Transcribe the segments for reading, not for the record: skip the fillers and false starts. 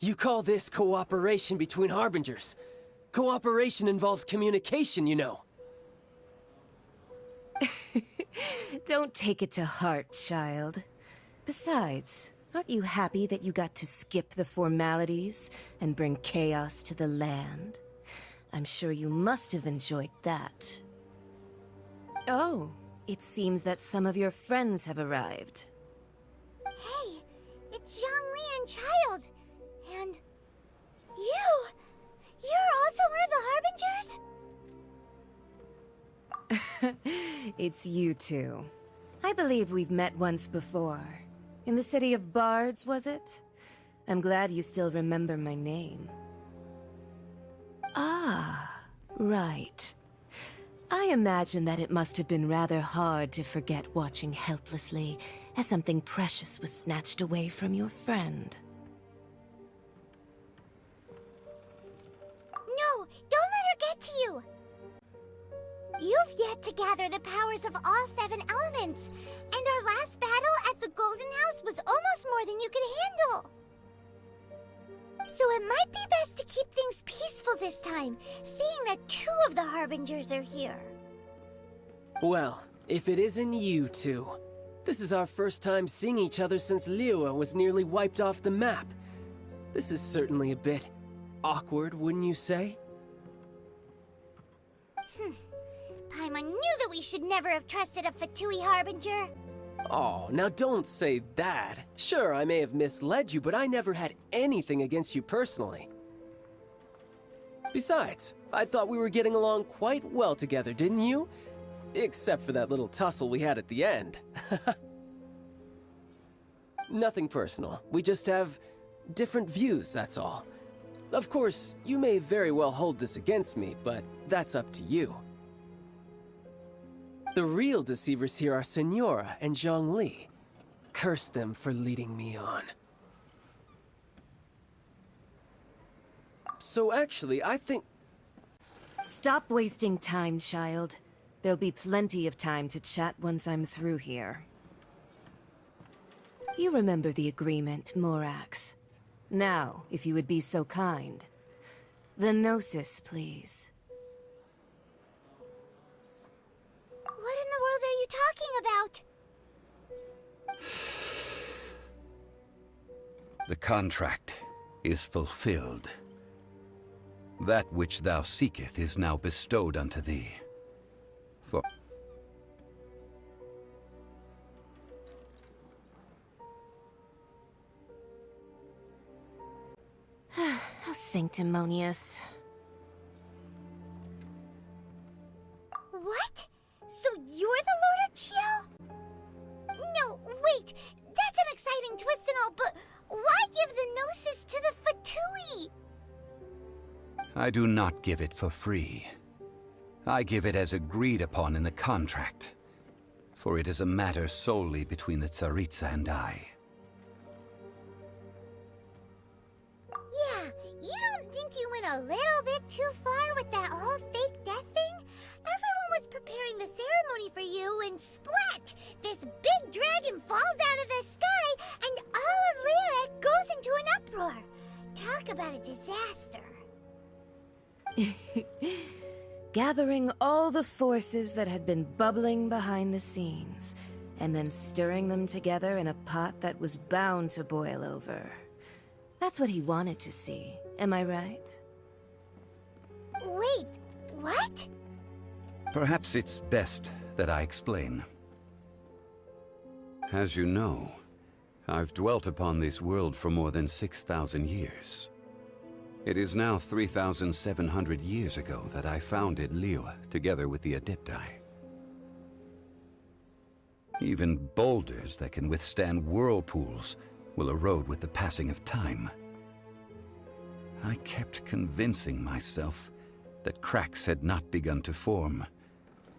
You call this cooperation between harbingers. Cooperation involves communication, you know. Don't take it to heart, child. Besides, aren't you happy that you got to skip the formalities and bring chaos to the land? I'm sure you must have enjoyed that. Oh, it seems that some of your friends have arrived. Hey, it's Zhongli and Child. And you! You're also one of the Harbingers? It's you two. I believe we've met once before. In the City of Bards, was it? I'm glad you still remember my name. Ah, right. I imagine that it must have been rather hard to forget watching helplessly as something precious was snatched away from your friend. No, don't let her get to you! You've yet to gather the powers of all 7 elements, and our last battle at the Golden House was almost more than you could handle. So it might be best to keep things peaceful this time, seeing that 2 of the Harbingers are here. Well, if it isn't you two. This is our first time seeing each other since Liyue was nearly wiped off the map. This is certainly a bit awkward, wouldn't you say? Paimon knew that we should never have trusted a Fatui Harbinger. Oh, now don't say that. Sure, I may have misled you, but I never had anything against you personally. Besides, I thought we were getting along quite well together, didn't you? Except for that little tussle we had at the end. Nothing personal. We just have different views, that's all. Of course, you may very well hold this against me, but that's up to you. The real deceivers here are Senora and Zhongli. Curse them for leading me on. So actually, I think... Stop wasting time, child. There'll be plenty of time to chat once I'm through here. You remember the agreement, Morax. Now, if you would be so kind. The Gnosis, please. What in the world are you talking about? The contract is fulfilled. That which thou seeketh is now bestowed unto thee. For... How sanctimonious. What? So you're the Lord of Chio? No, wait! That's an exciting twist and all, but why give the Gnosis to the Fatui? I do not give it for free. I give it as agreed upon in the contract, for it is a matter solely between the Tsaritsa and I. Yeah, you don't think you went a little bit too far with that whole fake death thing? Everyone was preparing the ceremony for you, and splat! This big dragon falls out of the sky, and all of Lyric goes into an uproar. Talk about a disaster. Gathering all the forces that had been bubbling behind the scenes, and then stirring them together in a pot that was bound to boil over. That's what he wanted to see, am I right? Wait, what? Perhaps it's best that I explain. As you know, I've dwelt upon this world for more than 6,000 years. It is now 3,700 years ago that I founded Liyue together with the Adepti. Even boulders that can withstand whirlpools will erode with the passing of time. I kept convincing myself that cracks had not begun to form,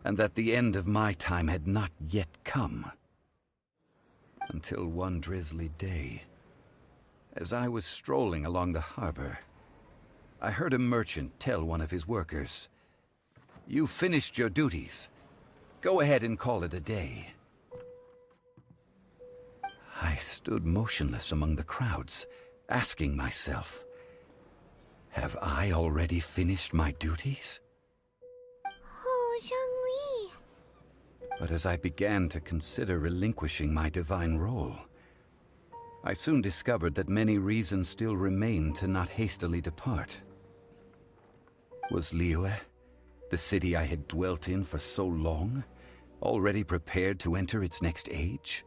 and that the end of my time had not yet come. Until one drizzly day, as I was strolling along the harbor, I heard a merchant tell one of his workers, "You finished your duties. Go ahead and call it a day." I stood motionless among the crowds, asking myself, have I already finished my duties? Oh, Zhongli. But as I began to consider relinquishing my divine role, I soon discovered that many reasons still remained to not hastily depart. Was Liyue, the city I had dwelt in for so long, already prepared to enter its next age?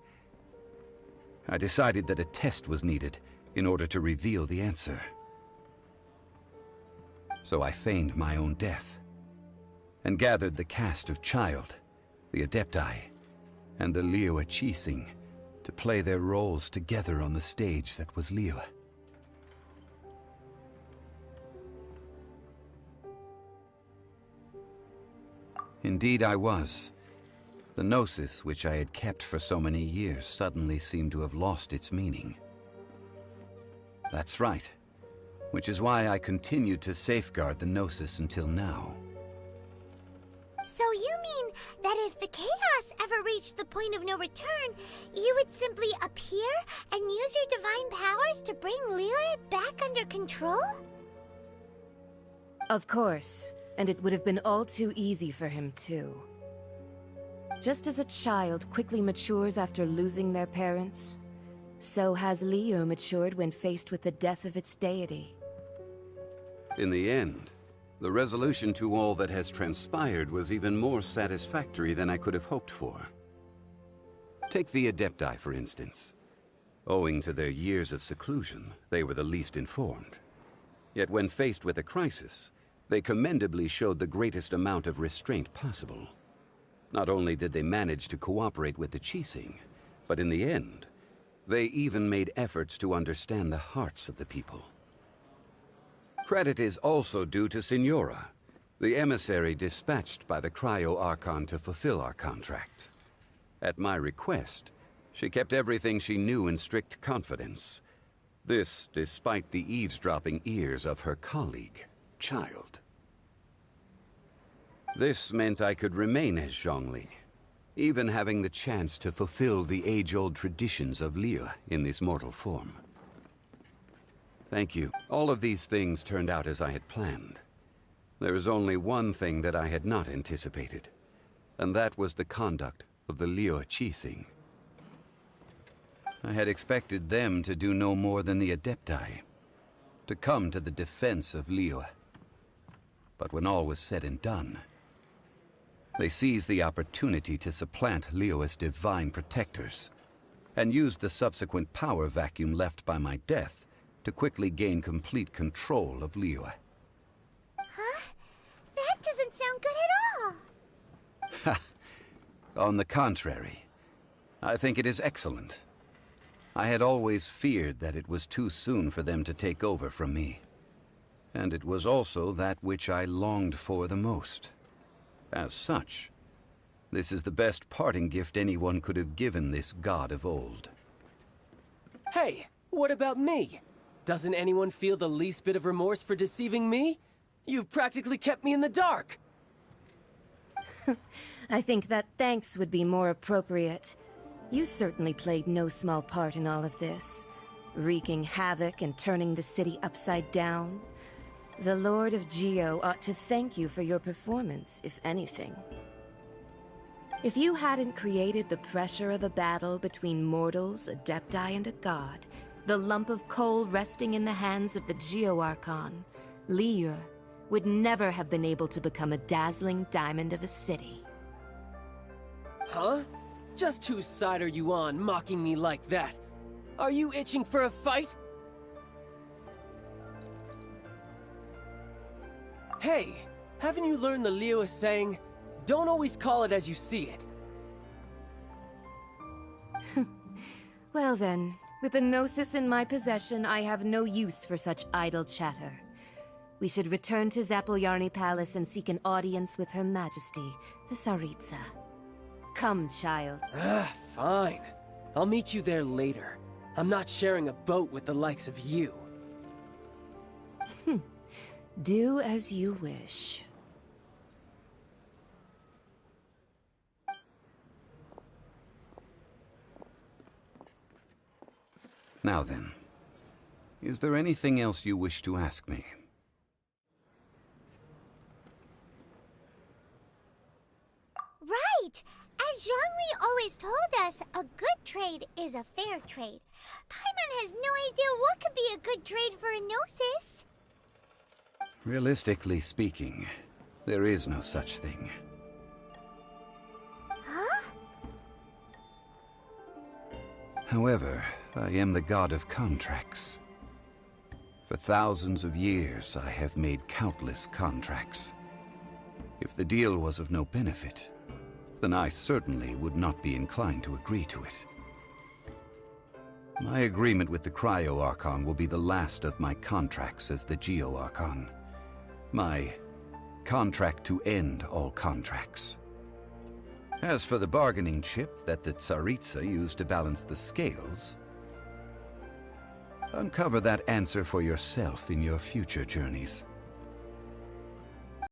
I decided that a test was needed in order to reveal the answer. So I feigned my own death, and gathered the cast of Child, the Adepti, and the Liyue Qixing to play their roles together on the stage that was Liyue. Indeed I was. The gnosis which I had kept for so many years suddenly seemed to have lost its meaning. That's right, which is why I continued to safeguard the gnosis until now. So you mean that if the chaos ever reached the point of no return, you would simply appear and use your divine powers to bring Liyue back under control? Of course, and it would have been all too easy for him too. Just as a child quickly matures after losing their parents, so has Liyue matured when faced with the death of its deity. In the end, the resolution to all that has transpired was even more satisfactory than I could have hoped for. Take the Adepti, for instance. Owing to their years of seclusion, they were the least informed. Yet when faced with a crisis, they commendably showed the greatest amount of restraint possible. Not only did they manage to cooperate with the Qixing, but in the end, they even made efforts to understand the hearts of the people. Credit is also due to Signora, the emissary dispatched by the Cryo Archon to fulfill our contract. At my request, she kept everything she knew in strict confidence. This despite the eavesdropping ears of her colleague, Child. This meant I could remain as Zhongli, even having the chance to fulfill the age-old traditions of Liyue in this mortal form. Thank you. All of these things turned out as I had planned. There is only one thing that I had not anticipated, and that was the conduct of the Liyue Qixing. I had expected them to do no more than the Adepti, to come to the defense of Liyue. But when all was said and done, they seized the opportunity to supplant Liyue's divine protectors, and used the subsequent power vacuum left by my death to quickly gain complete control of Liyue. Huh? That doesn't sound good at all. On the contrary, I think it is excellent. I had always feared that it was too soon for them to take over from me. And it was also that which I longed for the most. As such, this is the best parting gift anyone could have given this god of old. Hey, what about me? Doesn't anyone feel the least bit of remorse for deceiving me? You've practically kept me in the dark! I think that thanks would be more appropriate. You certainly played no small part in all of this, wreaking havoc and turning the city upside down. The Lord of Geo ought to thank you for your performance, if anything. If you hadn't created the pressure of a battle between mortals, Adepti, and a god, the lump of coal resting in the hands of the Geo Archon, Liyue, would never have been able to become a dazzling diamond of a city. Huh? Just whose side are you on, mocking me like that? Are you itching for a fight? Hey, haven't you learned the Liyue saying, don't always call it as you see it? Well then, with the Gnosis in my possession, I have no use for such idle chatter. We should return to Zapolyarny Palace and seek an audience with Her Majesty, the Tsaritsa. Come, child. Fine. I'll meet you there later. I'm not sharing a boat with the likes of you. Do as you wish. Now then, Is there anything else you wish to ask me? Right! As Zhongli always told us, a good trade is a fair trade. Paimon has no idea what could be a good trade for a Gnosis. Realistically speaking, there is no such thing. Huh? However, I am the god of contracts. For thousands of years, I have made countless contracts. If the deal was of no benefit, then I certainly would not be inclined to agree to it. My agreement with the Cryo Archon will be the last of my contracts as the Geo Archon. My contract to end all contracts. As for the bargaining chip that the Tsaritsa used to balance the scales, uncover that answer for yourself in your future journeys.